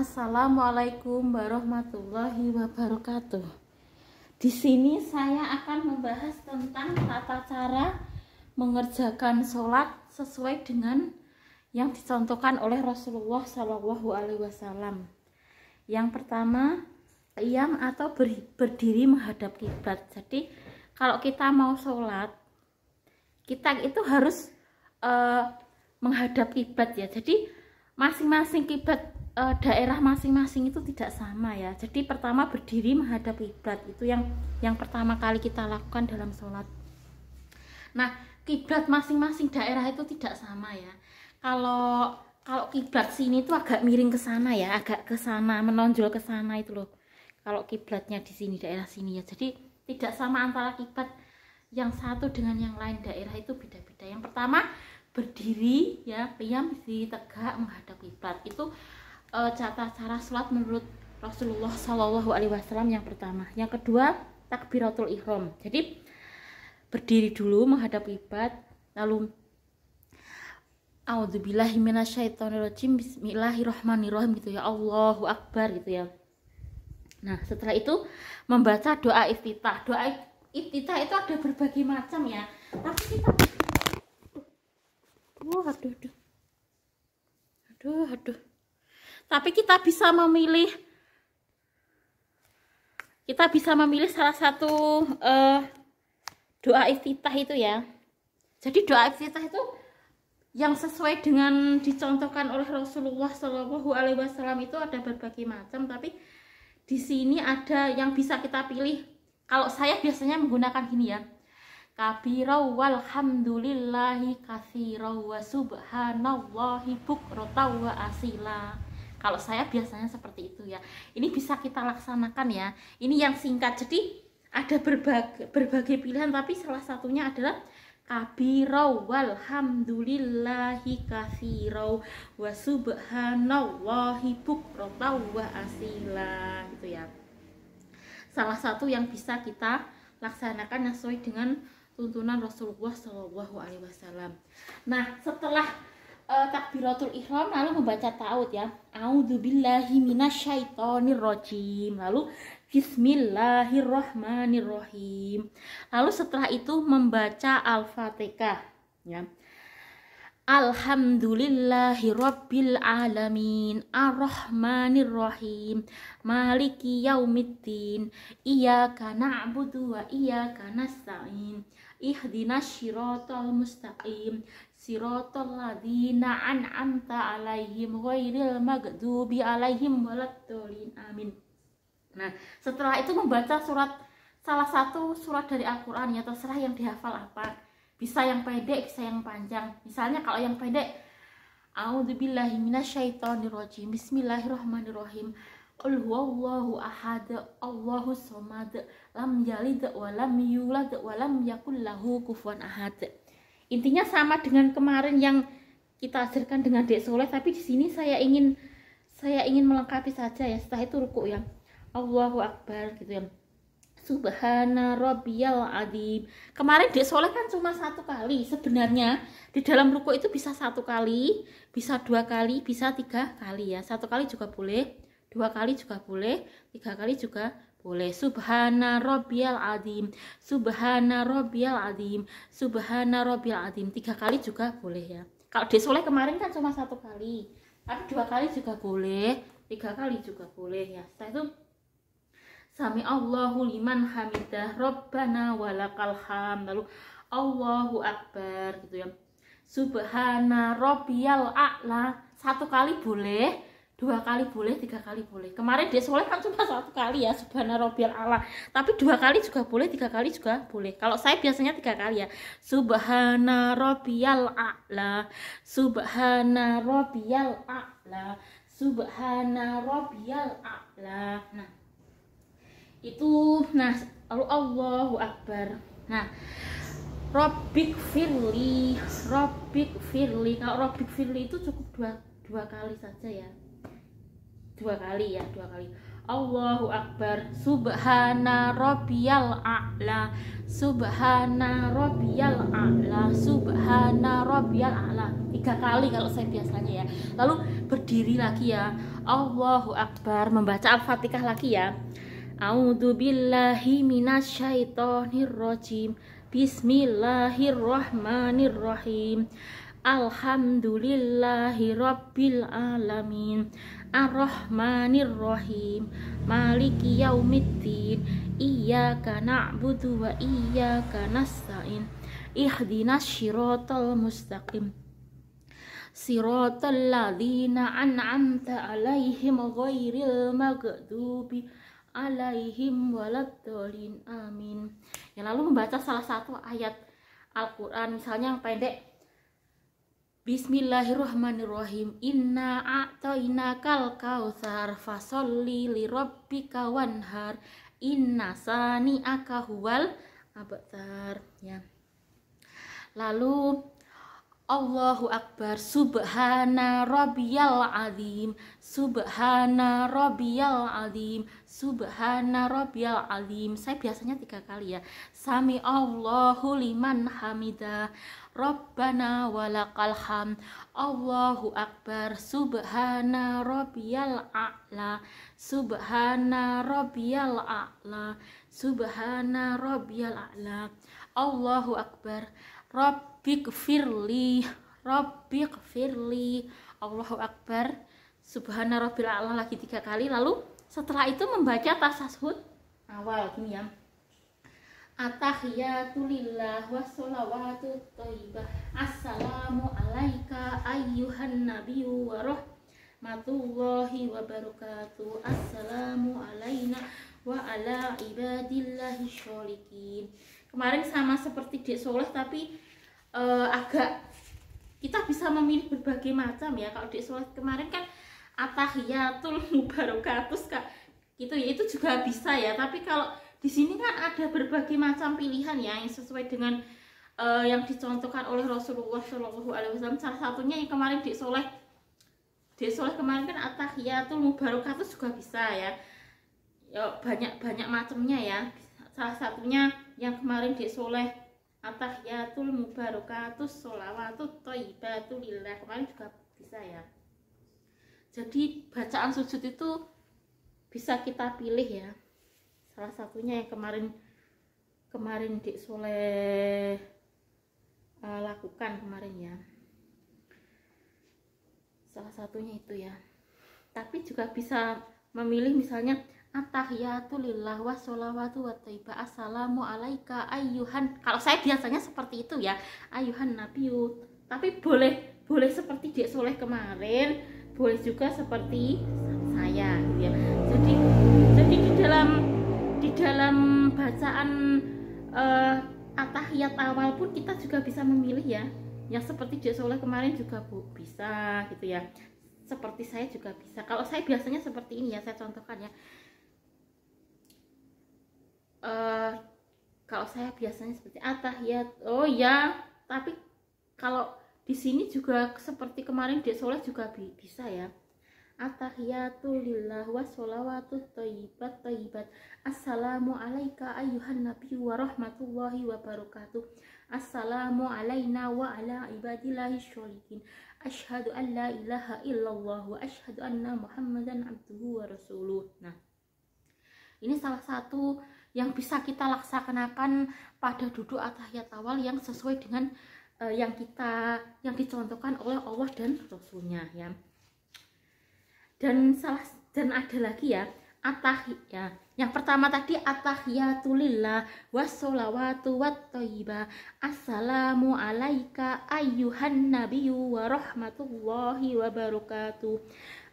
Assalamualaikum warahmatullahi wabarakatuh. Di sini saya akan membahas tentang tata cara mengerjakan sholat sesuai dengan yang dicontohkan oleh Rasulullah Shallallahu Alaihi Wasallam. Yang pertama, qiyam atau berdiri menghadap kiblat. Jadi kalau kita mau sholat, kita itu harus menghadap kiblat ya. Jadi masing-masing kiblat daerah masing-masing itu tidak sama ya. Jadi pertama berdiri menghadap kiblat itu yang pertama kali kita lakukan dalam sholat. Nah, kiblat masing-masing daerah itu tidak sama ya. Kalau kiblat sini itu agak miring ke sana ya, agak ke sana, menonjol ke sana itu loh. Kalau kiblatnya di sini daerah sini ya. Jadi tidak sama antara kiblat yang satu dengan yang lain, daerah itu beda-beda. Yang pertama berdiri ya, qiyam, berdiri tegak menghadap kiblat. Itu cara sholat menurut Rasulullah Shallallahu Alaihi Wasallam yang pertama. Yang kedua, takbiratul ihram. Jadi berdiri dulu menghadap kiblat, lalu a'udzubillahi minasyaitonirrajim, bismillahirrahmanirrahim gitu ya, Allahu Akbar gitu ya. Nah, setelah itu membaca doa iftitah. Doa iftitah itu ada berbagai macam ya. Tapi kita aduh. Tapi kita bisa memilih salah satu doa iftitah itu ya. Jadi doa iftitah itu yang sesuai dengan dicontohkan oleh Rasulullah Shallallahu Alaihi Wasallam itu ada berbagai macam. Tapi di sini ada yang bisa kita pilih. Kalau saya biasanya menggunakan gini ya, kabirau walhamdulillahi katsirau wa subhanallahi bukratan wa asila. Kalau saya biasanya seperti itu ya. Ini bisa kita laksanakan ya. Ini yang singkat. Jadi ada berbagai pilihan, tapi salah satunya adalah kabirau walhamdulillahi katsirau wa subhanallahi bukratan wa asila gitu ya. Salah satu yang bisa kita laksanakan sesuai dengan tuntunan Rasulullah Shallallahu Alaihi Wasallam. Nah, setelah takbiratul ihram lalu membaca ta'awud ya, a'udzubillahi minasyaitonirrajim, lalu bismillahirrahmanirrahim. Lalu setelah itu membaca al-fatihah ya, alhamdulillahi rabbil alamin arrahmanirrahim maliki yaumiddin iyyaka na'budu wa iyyaka nasta'in ihdinas siratal mustaqim siratal ladzina an'amta alaihim ghairil maghdubi alaihim waladdallin amin. Nah, setelah itu membaca salah satu surat dari Al-Qur'an ya, terserah yang dihafal apa. Bisa yang pendek, bisa yang panjang. Misalnya kalau yang pendek, a'udzubillahi minasyaitonirrajim, bismillahirrahmanirrahim, qul huwallahu ahad, Allahus samad, lam yalid wa lam yulad wa lam yakul lahu kufuwan ahad. Intinya sama dengan kemarin yang kita ajarkan dengan Dek Soleh, tapi di sini saya ingin melengkapi saja ya. Setelah itu ruku ya, Allahu Akbar gitu ya, Subhana Rabbiyal Adzim. Kemarin Dek Soleh kan cuma satu kali. Sebenarnya di dalam ruku itu bisa satu kali, bisa dua kali, bisa tiga kali ya. Satu kali juga boleh, dua kali juga boleh, tiga kali juga boleh. Subhana Rabbiyal Adzim, Subhana Rabbiyal Adzim, Subhana Rabbiyal Adzim. Tiga kali juga boleh ya. Kalau Dek Soleh kemarin kan cuma satu kali, tapi dua kali juga boleh, tiga kali juga boleh ya. Setelah itu Sami Allahu liman hamidah Rabbana walakal hamd, lalu Allahu Akbar gitu ya, Subhana Rabbiyal A'la. Satu kali boleh, dua kali boleh, tiga kali boleh. Kemarin Dek Soleh kan cuma satu kali ya, Subhana Rabbiyal A'la, tapi dua kali juga boleh, tiga kali juga boleh. Kalau saya biasanya tiga kali ya, Subhana Rabbiyal A'la, Subhana Rabbiyal A'la, Subhana Rabbiyal A'la. Nah, itu. Nah, lalu Allahu Akbar. Nah, Rabbik firli. Kalau Rabbik firli itu cukup dua kali saja ya, dua kali. Allahu Akbar. Subhana rabbiyal a'la. Subhana rabbiyal a'la. Subhana rabbiyal a'la. 3 kali kalau saya biasanya ya. Lalu berdiri lagi ya. Allahu Akbar. Membaca Al-Fatihah lagi ya. A'udzu billahi minasyaitonir rajim. Bismillahirrahmanirrahim. Alhamdulillahi rabbil alamin. Ar-Rahmanir-Rahim. Maliki yaumiddin. Iyyaka na'budu wa iyyaka nasta'in. Ihdinas siratal mustaqim. Siratal ladzina an'amta 'alaihim ghairil maghdubi 'alaihim waladdallin. Amin. Ya, lalu membaca salah satu ayat Al-Qur'an, misalnya yang pendek. Bismillahirrahmanirrahim. Inna a'tainakal kautsar fasholli lirabbika wanhar. Inna sani'aka huwal abtar ya. Lalu Allahu Akbar. Subhana rabbiyal azim. Subhana rabbiyal azim. Subhana rabbiyal azim. Saya biasanya 3 kali ya. Sami Allahu liman hamidah. Rabbana walakal hamd. Allahu Akbar. Subhana rabbiyal a'la. Subhana rabbiyal a'la. Subhana rabbiyal a'la. Allahu Akbar. Rabbighfirli. Rabbighfirli. Allahu Akbar. Subhana rabbil a'la lagi 3 kali. Lalu setelah itu membaca tasyahud awal gini ya. At-tahiyatu lillah wassalawatu thayyibah. Assalamu alayka ayyuhan nabiyyu wa rahmatullahi wa barakatuh. Assalamu alayna wa ala ibadillahi sholikin. Kemarin sama seperti Dek Soleh, tapi agak kita bisa memilih berbagai macam ya. Kalau Dek Soleh kemarin kan at-tahiyatul mubarakatus Kak, gitu ya, itu juga bisa ya. Tapi kalau di sini kan ada berbagai macam pilihan ya, yang sesuai dengan yang dicontohkan oleh Rasulullah SAW. Salah satunya yang kemarin Dek Soleh kemarin kan at-tahiyatul mubarakatus juga bisa ya. Ya banyak macamnya ya. Salah satunya yang kemarin Dek Soleh at-tahiyatul mubarakatus sholawatut thayyibatu lillah, kemarin juga bisa ya. Jadi bacaan sujud itu bisa kita pilih ya. Salah satunya yang kemarin Dek Soleh lakukan kemarin ya. Salah satunya itu ya. Tapi juga bisa memilih misalnya at-tahiyatu lillah wassolawatu watthayyibah. Assalamu alayka ayyuhan. Kalau saya biasanya seperti itu ya, ayyuhan nabiyyu. Tapi boleh seperti Dek Soleh kemarin, boleh juga seperti saya gitu ya. Jadi di dalam bacaan at-tahiyat awal pun kita juga bisa memilih ya. Yang seperti Dek Soleh kemarin juga bisa gitu ya. Seperti saya juga bisa. Kalau saya biasanya seperti ini ya, saya contohkan ya. Kalau saya biasanya seperti at-tahiyat. Oh ya, tapi kalau di sini juga seperti kemarin Dek Soleh juga bisa ya. At-tahiyatu lillah wassolawatu thayyibat. Assalamu alayka ayyuhan nabiyyu wa rahmatullahi wa barakatuh. Assalamu alayna wa ala ibadillahi sholikin. Asyhadu an la ilaha illallah wa asyhadu anna muhammadan abduhu wa rasuluh. Nah, ini salah satu yang bisa kita laksanakan pada duduk at-tahiyat awal yang sesuai dengan yang dicontohkan oleh Allah dan Rasulnya ya. Dan ada lagi ya, at-tahiyat. Yang pertama tadi at-tahiyatu lillah wassolawatu watthayyibah. Assalamu alayka ayyuhan nabiyyu wa rahmatullahi wa barakatuh.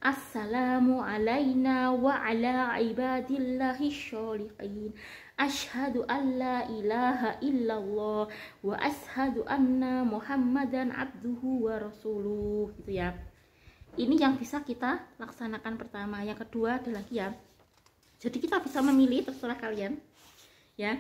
Assalamu alayna wa ala ibadillahi sholihin. Asyhadu an la ilaha illallah wa asyhadu anna muhammadan abduhu wa rasuluh gitu ya. Ini yang bisa kita laksanakan pertama. Yang kedua ada lagi ya. Jadi kita bisa memilih, terserah kalian ya.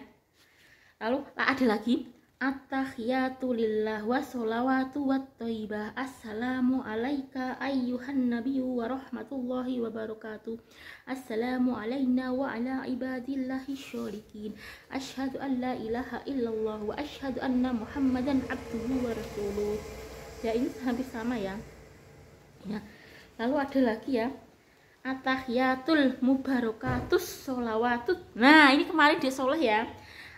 Lalu ada lagi At-tahiyatu lillah wa sholawatu wat thayyibah. Assalamu alayka ayyuhan nabiyyu wa rahmatullahi wa barakatuh. Assalamu alayna wa ala ibadillahi syolihin. Asyhadu an la ilaha illallah wa asyhadu anna Muhammadan abduhu wa rasuluh. Ya, ini hampir sama ya. Ya. Lalu ada lagi ya. At-tahiyatul mubarakatus sholawatut. Nah, ini kemarin di soleh ya.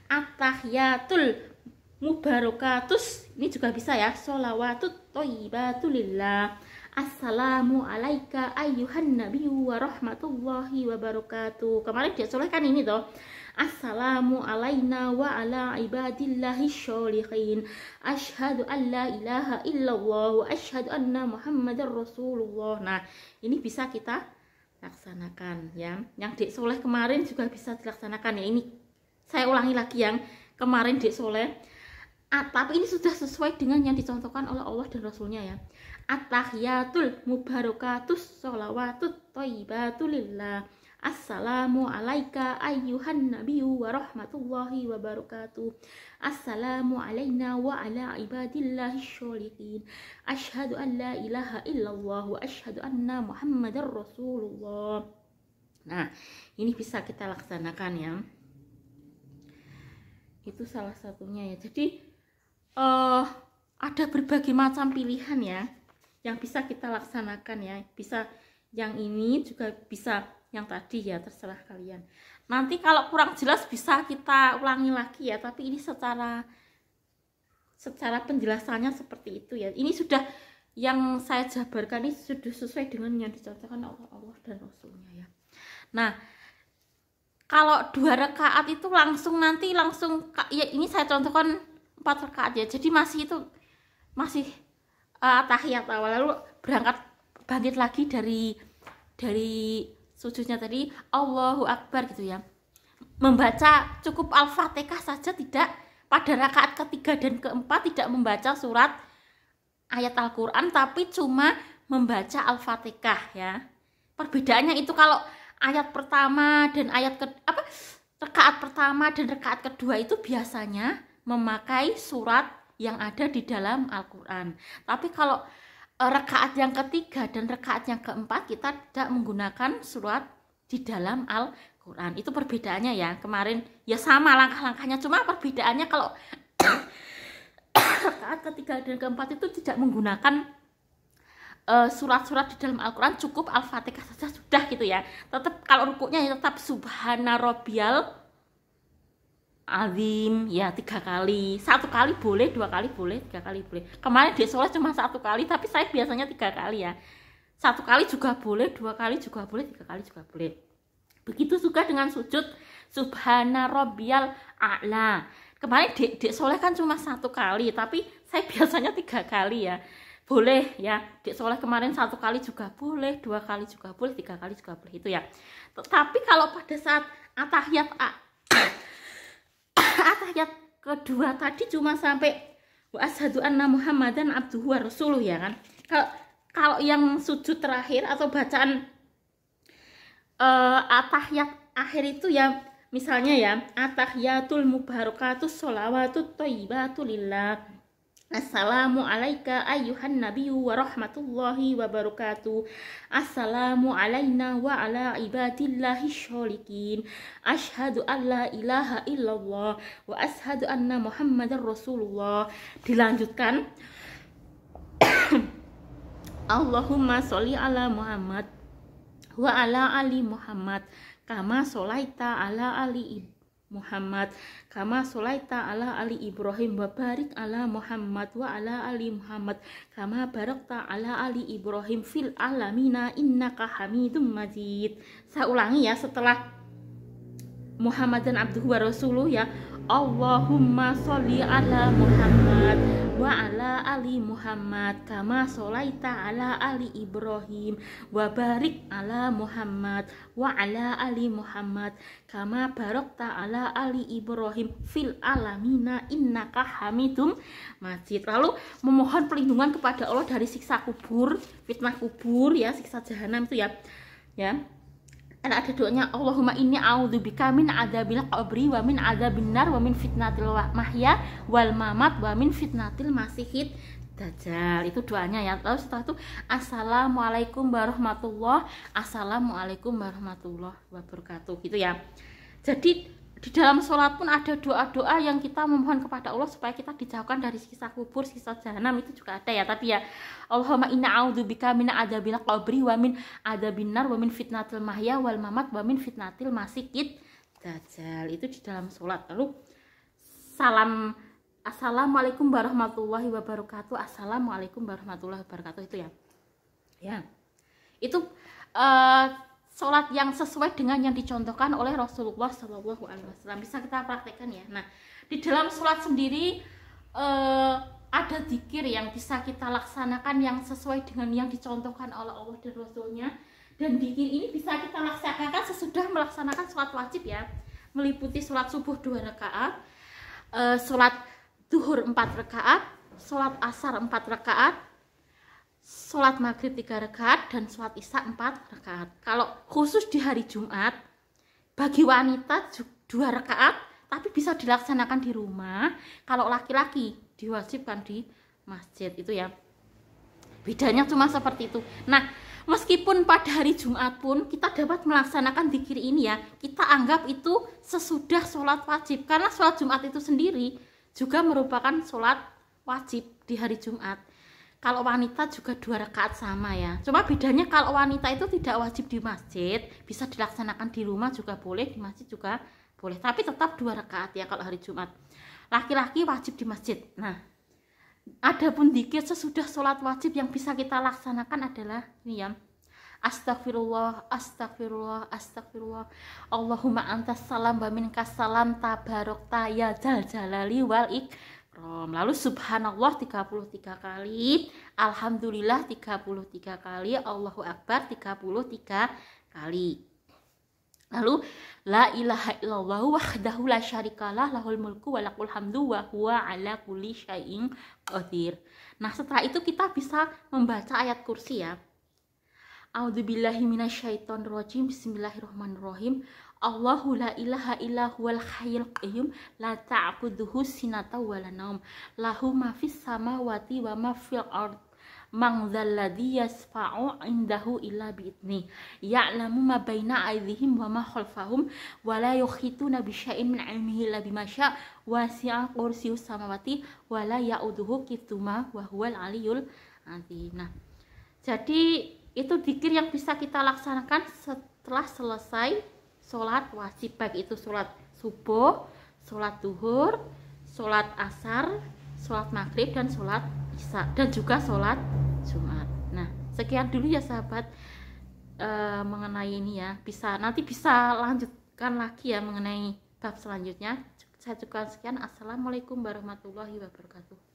At-tahiyatul mubarakatus, ini juga bisa ya. Sholawatut thayyibatulillah. Assalamu alayka ayyuhan nabiyyu wa rahmatullahi wa barakatuh. Kemarin dia soleh kan ini toh. Assalamu alayna wa ala ibadillahi syolihin. Asyhadu an la ilaha illallah wa asyhadu anna Muhammadar Rasulullah. Nah, ini bisa kita laksanakan ya. Yang dek soleh kemarin juga bisa dilaksanakan ya. Ini saya ulangi lagi yang kemarin dek soleh. Tapi ini sudah sesuai dengan yang dicontohkan oleh Allah dan Rasulnya ya. At-tahiyatul mubarakatus sholawatut thayyibatulillah. Assalamu alayka ayyuhan nabiyyu wa rahmatullahi wa barakatuh. Assalamu alayna wa ala ibadillahi syolihin. Asyhadu an la ilaha illallah wa asyhadu anna Muhammadar Rasulullah. Nah, ini bisa kita laksanakan ya. Itu salah satunya ya. Jadi ada berbagai macam pilihan ya yang bisa kita laksanakan ya. Bisa yang ini juga bisa yang tadi ya, terserah kalian. Nanti kalau kurang jelas bisa kita ulangi lagi ya, tapi ini secara penjelasannya seperti itu ya. Ini sudah yang saya jabarkan, ini sudah sesuai dengan yang dicontohkan oleh Allah dan Rasulnya ya. Nah, kalau 2 rakaat itu langsung ya, ini saya contohkan 4 rakaat ya. Jadi masih tahiyat awal, lalu bangkit lagi dari sujudnya tadi, Allahu Akbar gitu ya. Membaca cukup Al-Fatihah saja, tidak pada rakaat ketiga dan keempat tidak membaca surat ayat Al-Qur'an, tapi cuma membaca Al-Fatihah ya. Perbedaannya itu kalau ayat pertama dan rakaat pertama dan rakaat kedua itu biasanya memakai surat yang ada di dalam Al-Quran. Tapi kalau rakaat yang ketiga dan rakaat yang keempat kita tidak menggunakan surat di dalam Al-Quran. Itu perbedaannya ya. Kemarin ya sama langkah-langkahnya, cuma perbedaannya kalau rakaat ketiga dan keempat itu tidak menggunakan surat-surat di dalam Al-Quran, cukup Al-Fatihah saja sudah gitu ya. Tetap kalau rukuknya ya tetap subhana rabbiyal azim ya 3 kali. 1 kali boleh, 2 kali boleh, 3 kali boleh. Kemarin di sholat cuma 1 kali, tapi saya biasanya 3 kali ya. 1 kali juga boleh, 2 kali juga boleh, 3 kali juga boleh. Begitu juga dengan sujud subhana rabbiyal a'la. Kemarin di sholat kan cuma 1 kali, tapi saya biasanya 3 kali ya. Boleh ya. Di sholat kemarin 1 kali juga boleh, 2 kali juga boleh, 3 kali juga boleh itu ya. Tapi kalau pada saat atahiyat kedua tadi cuma sampai wa asyhadu anna Muhammadan abduhu wa rasuluh ya kan. Kalau yang sujud terakhir atau bacaan atahiyat akhir itu ya, misalnya ya, atahiyatul mubarakatus sholawatut thayyibatulillah. Assalamu alayka ayyuhan nabiyyu wa rahmatullahi wa barakatuh. Assalamu alayna wa ala ibadillahi syolihin. Asyhadu an la ilaha illallah wa asyhadu anna Muhammadar Rasulullah. Dilanjutkan Allahumma sholli ala Muhammad wa ala ali Muhammad kama sholaita ala ali Muhammad kama sholaita ala ali Ibrahim wa barik ala Muhammad wa ala ali Muhammad kama barakta ala ali Ibrahim fil alamina innaka Hamidum Majid. Saya ulangi ya, setelah Muhammadan abduhu wa rasuluh ya, Allahumma sholli ala Muhammad wa ala ali Muhammad kama sholaita ala ali Ibrahim wa barik ala Muhammad wa ala ali Muhammad kama barakta ala ali Ibrahim fil alamina innaka Hamidum Majid. Lalu memohon perlindungan kepada Allah dari siksa kubur, fitnah kubur ya, siksa jahanam itu ya. ada doanya, Allahumma inni a'udzubika min adzabil qabri wa min adzabin nar wa min fitnatil mahya wal mamat wa min fitnatil masihid dajjal. Itu doanya ya. Lalu setelah itu assalamualaikum warahmatullahi wabarakatuh gitu ya. Jadi di dalam sholat pun ada doa-doa yang kita memohon kepada Allah supaya kita dijauhkan dari siksa kubur, siksa jahanam, itu juga ada ya. Tapi ya, Allahumma inna a'udzubika min adzabil qabri wa min adzabin nar wa min fitnatil mahya wal mamat wa min fitnatil masihid dajjal. Itu di dalam sholat. Lalu salam, assalamualaikum warahmatullahi wabarakatuh, assalamualaikum warahmatullahi wabarakatuh, itu ya. Ya, itu sholat yang sesuai dengan yang dicontohkan oleh Rasulullah SAW. Bisa kita praktekkan ya. Nah, di dalam sholat sendiri ada zikir yang bisa kita laksanakan yang sesuai dengan yang dicontohkan oleh Allah dan Rasulnya. Dan zikir ini bisa kita laksanakan sesudah melaksanakan sholat wajib ya, meliputi sholat subuh 2 rakaat, sholat duhur 4 rakaat, sholat asar 4 rakaat, sholat maghrib 3 rakaat, dan sholat isya 4 rakaat. Kalau khusus di hari Jumat, bagi wanita 2 rakaat, tapi bisa dilaksanakan di rumah. Kalau laki-laki diwajibkan di masjid, itu ya. Bedanya cuma seperti itu. Nah, meskipun pada hari Jumat pun kita dapat melaksanakan zikir ini ya, kita anggap itu sesudah sholat wajib. Karena sholat Jumat itu sendiri juga merupakan sholat wajib di hari Jumat. Kalau wanita juga 2 rakaat sama ya. Cuma bedanya kalau wanita itu tidak wajib di masjid, bisa dilaksanakan di rumah juga boleh, di masjid juga boleh. Tapi tetap 2 rakaat ya kalau hari Jumat. Laki-laki wajib di masjid. Nah, adapun zikir sesudah sholat wajib yang bisa kita laksanakan adalah ini ya. Astagfirullah, astagfirullah, astagfirullah. Allahumma antas salam wa minkas salam tabarokta ya dzal jalali wal ikram. Lalu subhanallah 33 kali, alhamdulillah 33 kali, Allahu akbar 33 kali. Lalu la ilaha illallah wahdahu la syarikalah lahul mulku wa lakul hamdu wa huwa ala kulli syai'in qadir. Nah, setelah itu kita bisa membaca ayat kursi ya. A'udzubillahi minasyaitonirrajim. Bismillahirrahmanirrahim. Allahu la ilaha illa huwal hayyul qayyum la ta'khudhuhu sinatun wa la naum lahu ma fis samawati wa ma fil ard man dzalladzi yasfa'u 'indahu illa bi'idzni ya'lamu ma baina aydihim wa ma khalfahum wa la yuhituna bi syai'in min 'ilmihi illa bima syaa' wasi'a kursiyyus samawati wa la ya'uduhu hifdzuhuma wa huwal 'aliyyul 'azim. Nah, jadi itu zikir yang bisa kita laksanakan setelah selesai sholat wajib, baik itu sholat subuh, sholat duhur, sholat asar, sholat maghrib, dan sholat isya, dan juga sholat Jumat. Nah, sekian dulu ya sahabat mengenai ini ya. Nanti bisa lanjutkan lagi ya mengenai bab selanjutnya. Saya juga sekian. Assalamualaikum warahmatullahi wabarakatuh.